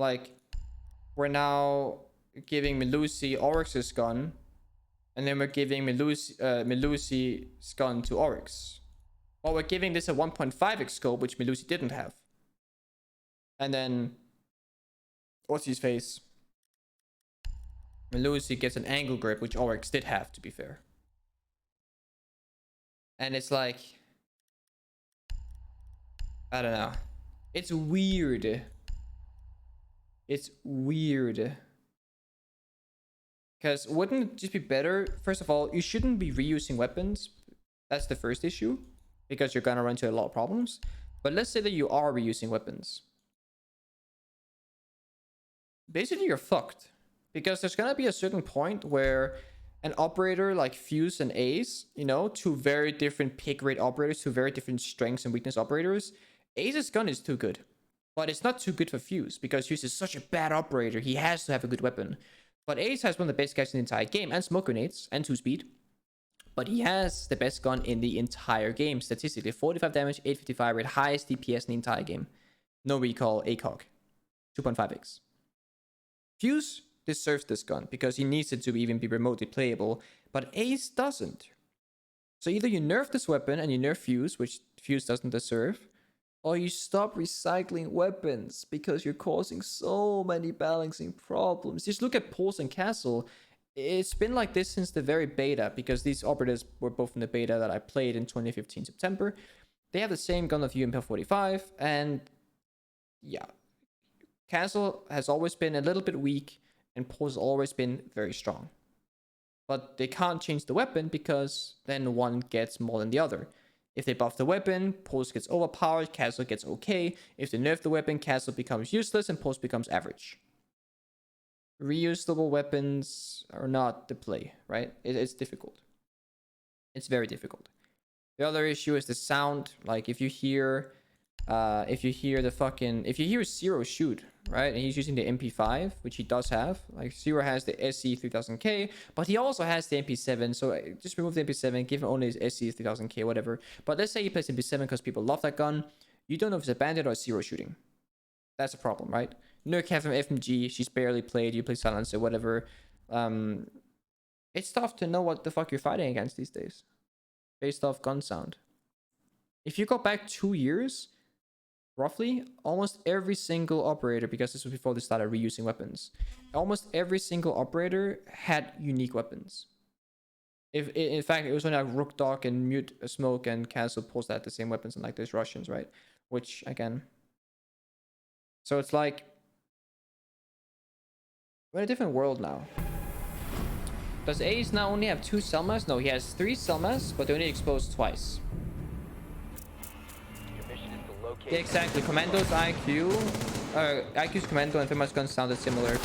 Like, we're now giving Melusi Oryx's gun, and then we're giving Melusi's gun to Oryx. Or we're giving this a 1.5x scope, which Melusi didn't have. And then, what's his face? Melusi gets an angle grip, which Oryx did have, to be fair. And it's like, I don't know. It's weird. It's weird. Because wouldn't it just be better? First of all, you shouldn't be reusing weapons. That's the first issue. Because you're gonna run into a lot of problems. But let's say that you are reusing weapons. Basically, you're fucked. Because there's gonna be a certain point where an operator like Fuse and Ace, you know, two very different pick rate operators, two very different strengths and weakness operators. Ace's gun is too good. But it's not too good for Fuse, because Fuse is such a bad operator. He has to have a good weapon. But Ace has one of the best guys in the entire game, and smoke grenades, and 2-speed. But he has the best gun in the entire game, statistically. 45 damage, 855 rate, highest DPS in the entire game. No recall, ACOG. 2.5x. Fuse deserves this gun, because he needs it to even be remotely playable. But Ace doesn't. So either you nerf this weapon, and you nerf Fuse, which Fuse doesn't deserve, or you stop recycling weapons, because you're causing so many balancing problems. Just look at Pulse and Castle. It's been like this since the very beta, because these operators were both in the beta that I played in 2015 September. They have the same gun of UMP 45, and yeah. Castle has always been a little bit weak, and Pulse has always been very strong. But they can't change the weapon, because then one gets more than the other. If they buff the weapon, Pulse gets overpowered, Castle gets okay. If they nerf the weapon, Castle becomes useless and Pulse becomes average. Reusable weapons are not the play, right? It's difficult. It's very difficult. The other issue is the sound. Like if you hear Zero shoot, right? And he's using the MP5, which he does have. Like Zero has the SE 3000K, but he also has the MP7. So just remove the MP7, give him only his SE 3000K, whatever. But let's say he plays MP7 because people love that gun. You don't know if it's a bandit or a Zero shooting. That's a problem, right? Nurk have an FMG. She's barely played. You play Silencer, whatever. It's tough to know what the fuck you're fighting against these days, based off gun sound. If you go back 2 years, roughly, almost every single operator, because this was before they started reusing weapons, almost every single operator had unique weapons. In fact, it was only like Rook Dog and Mute Smoke and Castle Pulse that had the same weapons, and like there's Russians, right? Which again, so it's like we're in a different world now. Does Ace now only have 2 Selmas? No, he has 3 Selmas, but they only exposed twice. Yeah, exactly. Commando's IQ's Commando and Fima's gun sounded similar,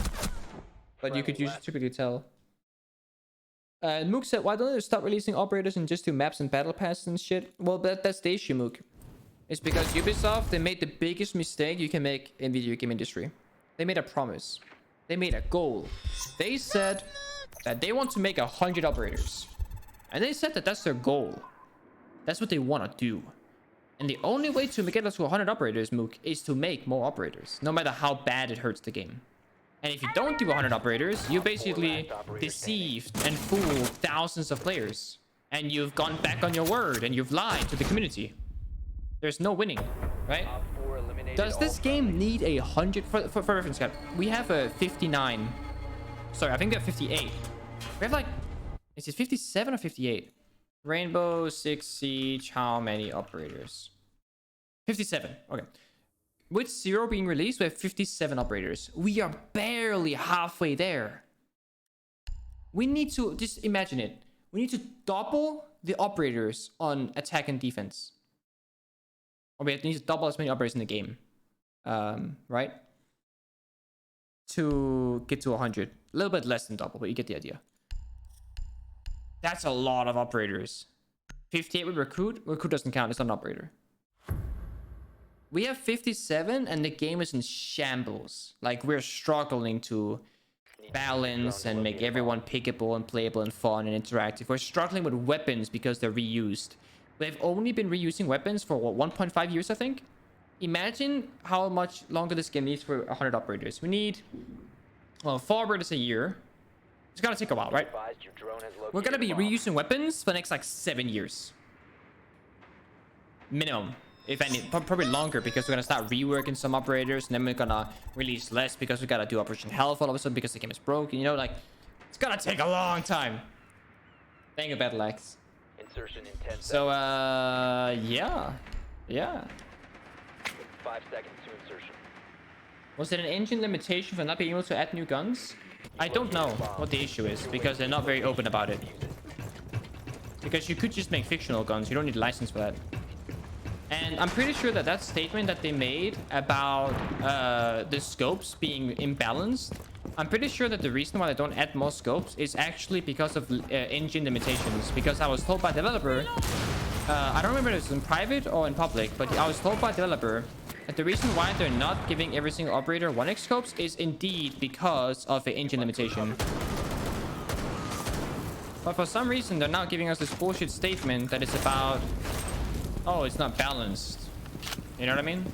but you could usually typically tell. Mook said, why don't they stop releasing operators and just do maps and battle passes and shit? Well, that's the issue, Mook. It's because Ubisoft, they made the biggest mistake you can make in video game industry. They made a promise. They made a goal. They said that they want to make 100 operators. And they said that that's their goal. That's what they want to do. And the only way to get us to 100 operators, Mook, is to make more operators, no matter how bad it hurts the game. And if you don't do 100 operators, you basically deceived and fooled thousands of players. And you've gone back on your word, and you've lied to the community. There's no winning, right? Does this game need 100? For reference, guys, we have a 59. Sorry, I think we have 58. We have like, is it 57 or 58? Rainbow Six Siege, how many operators? 57. Okay. With Zero being released, we have 57 operators. We are barely halfway there. We need to, just imagine it. We need to double the operators on attack and defense. Or we need to double as many operators in the game. Right? To get to 100. A little bit less than double, but you get the idea. That's a lot of operators. 58 with Recruit. Recruit doesn't count. It's not an operator. We have 57 and the game is in shambles. Like, we're struggling to balance and make everyone pickable and playable and fun and interactive. We're struggling with weapons because they're reused. They've only been reusing weapons for, what, 1.5 years, I think? Imagine how much longer this game needs for 100 operators. We need, well, 4 operators a year. It's gonna take a while, right? We're gonna be reusing weapons for the next like 7 years. Minimum. If any, probably longer, because we're gonna start reworking some operators, and then we're gonna release less because we gotta do Operation Health all of a sudden because the game is broken. You know, like, it's gonna take a long time. Thank you, Battle Axe. Insertion in 10 seconds. So, yeah. 5 seconds to insertion. Was it an engine limitation for not being able to add new guns? I don't know what the issue is, because they're not very open about it. Because you could just make fictional guns. You don't need a license for that. And I'm pretty sure that that statement that they made about the scopes being imbalanced, I'm pretty sure that the reason why they don't add more scopes is actually because of engine limitations. Because I was told by the developer, I don't remember if it was in private or in public, but I was told by the developer that the reason why they're not giving every single operator 1x scopes is indeed because of the engine limitation. But for some reason, they're now giving us this bullshit statement that it's about, oh, it's not balanced. You know what I mean?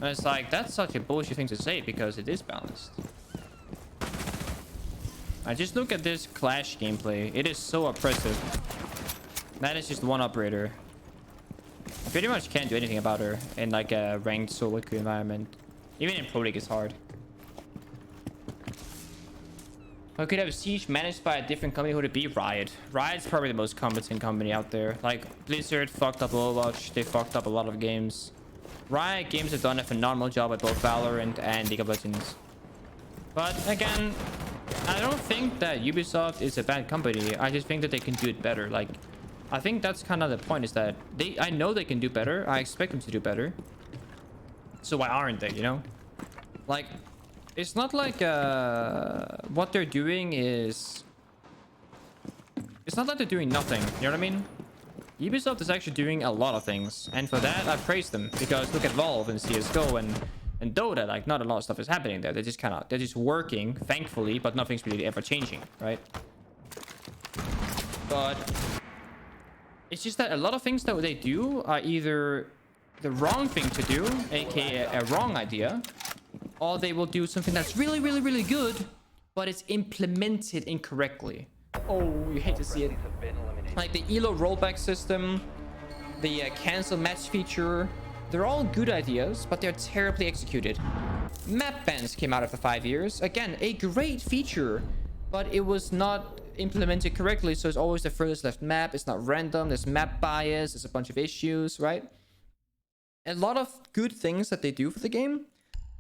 And it's like, that's such a bullshit thing to say because it is balanced. I just look at this Clash gameplay. It is so oppressive. That is just one operator. I pretty much can't do anything about her in like a ranked solo queue environment. Even in Pro League it's hard. I could have Siege managed by a different company. Who would it be? Riot. Riot's probably the most competent company out there. Like, Blizzard fucked up Overwatch. They fucked up a lot of games. Riot Games have done a phenomenal job at both Valorant and League of Legends. But again, I don't think that Ubisoft is a bad company. I just think that they can do it better. Like, I think that's kind of the point, is that I know they can do better. I expect them to do better. So why aren't they, you know? Like, it's not like what they're doing is... It's not like they're doing nothing, you know what I mean? Ubisoft is actually doing a lot of things. And for that, I praise them. Because look at Valve and CSGO and Dota. Like, not a lot of stuff is happening there. They're just working, thankfully, but nothing's really ever changing, right? But... it's just that a lot of things that they do are either the wrong thing to do, aka a wrong idea, or they will do something that's really, really, really good, but it's implemented incorrectly. Oh, you hate to see it. Like the ELO rollback system, the cancel match feature, they're all good ideas, but they're terribly executed. Map bans came out after 5 years. Again, a great feature, but it was not implemented correctly, so it's always the furthest left map. It's not random. There's map bias. There's a bunch of issues, right? A lot of good things that they do for the game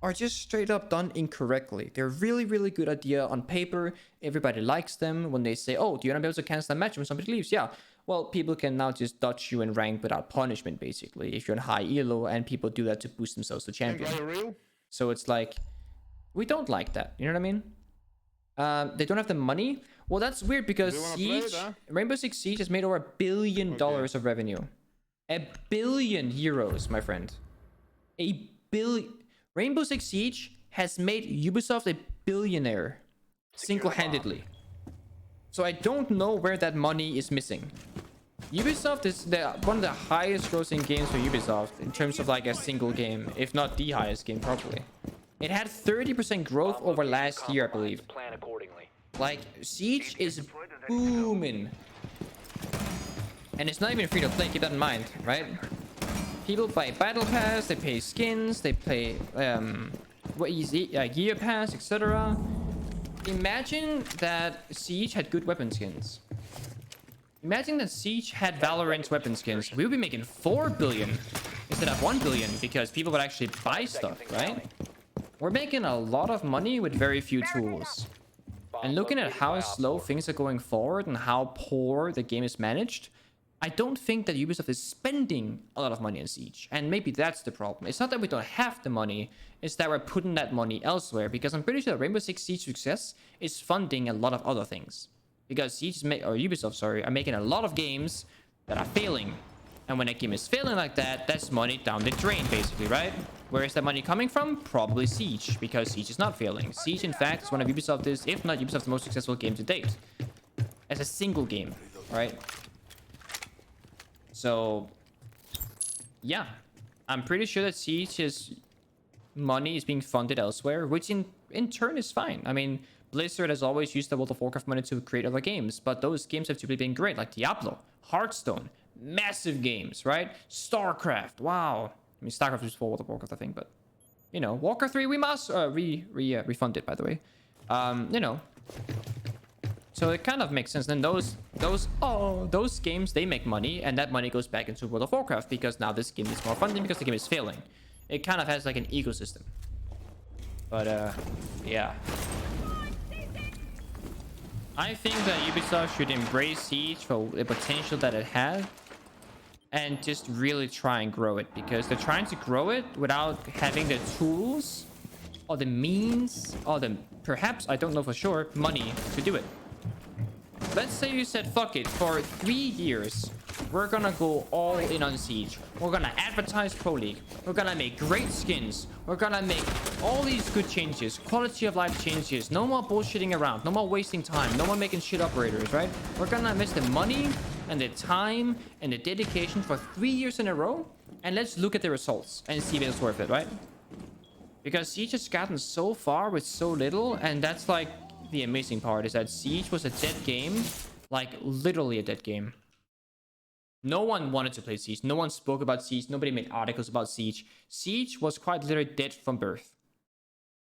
are just straight up done incorrectly. They're really, really good idea on paper. Everybody likes them. When they say, oh, do you want to be able to cancel a match when somebody leaves? Yeah. Well, people can now just dodge you in rank without punishment, basically, if you're in high elo, and people do that to boost themselves to champion. So it's like, we don't like that. You know what I mean? They don't have the money. Well, that's weird because Rainbow Six Siege has made over $1 billion of revenue. €1 billion, my friend. $1 billion. Rainbow Six Siege has made Ubisoft a billionaire single-handedly. So I don't know where that money is missing. Ubisoft is one of the highest grossing games for Ubisoft in terms of like a single game, if not the highest game probably. It had 30% growth over last year, I believe. Like, Siege is booming. And it's not even free to play, keep that in mind, right? People buy Battle Pass, they pay skins, they pay Gear Pass, etc. Imagine that Siege had good weapon skins. Imagine that Siege had Valorant's weapon skins. We would be making 4 billion instead of 1 billion because people would actually buy stuff, right? We're making a lot of money with very few tools. And looking at how slow things are going forward and how poor the game is managed, I don't think that Ubisoft is spending a lot of money on Siege. And maybe that's the problem. It's not that we don't have the money, it's that we're putting that money elsewhere. Because I'm pretty sure Rainbow Six Siege success is funding a lot of other things. Because Ubisoft, are making a lot of games that are failing. And when a game is failing like that, that's money down the drain, basically, right? Where is that money coming from? Probably Siege, because Siege is not failing. Siege, in fact, is one of Ubisoft's, if not Ubisoft's most successful game to date. As a single game, right? So, yeah. I'm pretty sure that Siege's money is being funded elsewhere, which in turn is fine. I mean, Blizzard has always used the World of Warcraft money to create other games, but those games have typically been great, like Diablo, Hearthstone, massive games, right? StarCraft, wow. I mean, StarCraft was before World of Warcraft, I think, but you know, Warcraft 3 we must refunded, by the way. You know, so it kind of makes sense. Then those games, they make money, and that money goes back into World of Warcraft because now this game is more funding because the game is failing. It kind of has like an ecosystem. But yeah, I think that Ubisoft should embrace Siege for the potential that it has and just really try and grow it, because they're trying to grow it without having the tools or the means or the, perhaps, I don't know for sure, money to do it. Let's say you said, fuck it, for 3 years, we're gonna go all in on Siege. We're gonna advertise Pro League. We're gonna make great skins. We're gonna make all these good changes, quality of life changes. No more bullshitting around. No more wasting time. No more making shit operators, right? We're gonna invest the money and the time and the dedication for 3 years in a row. And let's look at the results and see if it's worth it, right? Because Siege has gotten so far with so little, and that's like the amazing part, is that Siege was a dead game, like literally a dead game. No one wanted to play Siege. No one spoke about Siege. Nobody made articles about Siege. Siege was quite literally dead from birth.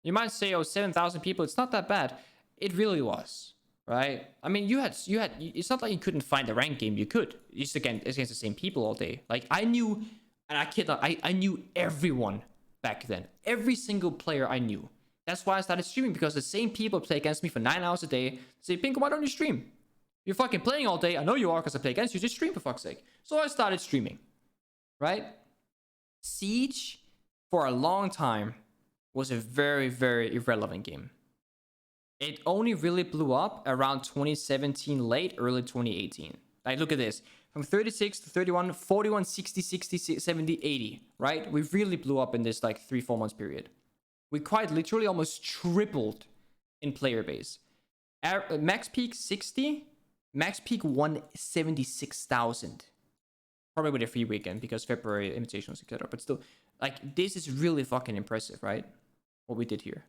You might say, oh, 7,000 people, it's not that bad. It really was, right? I mean, you had, it's not like you couldn't find a ranked game. You could. It's against the same people all day. Like, I knew, and I kid not, I knew everyone back then. Every single player I knew. That's why I started streaming, because the same people play against me for 9 hours a day. Say, Pengu, why don't you stream? You're fucking playing all day. I know you are, because I play against you. Just stream, for fuck's sake. So I started streaming, right? Siege, for a long time, was a very, very irrelevant game. It only really blew up around 2017, late, early 2018. Like, look at this. From 36 to 31, 41, 60, 60, 70, 80, right? We really blew up in this, like, 3-4 months period. We quite literally almost tripled in player base. Max peak 60, max peak 176,000. Probably with a free weekend because February invitationals, etc. But still, like, this is really fucking impressive, right? What we did here.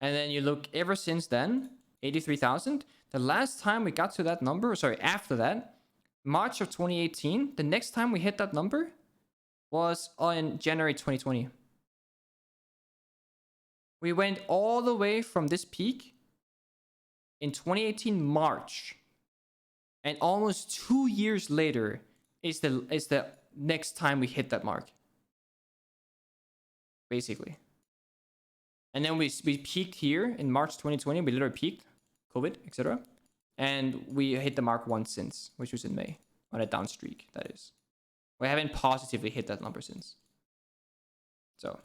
And then you look, ever since then, 83,000. The last time we got to that number, sorry, after that, March of 2018, the next time we hit that number was on January 2020. We went all the way from this peak in 2018 March, and almost 2 years later is the next time we hit that mark, basically. And then we peaked here in March 2020. We literally peaked, COVID, etc. And we hit the mark once since, which was in May, on a down streak, that is. We haven't positively hit that number since. So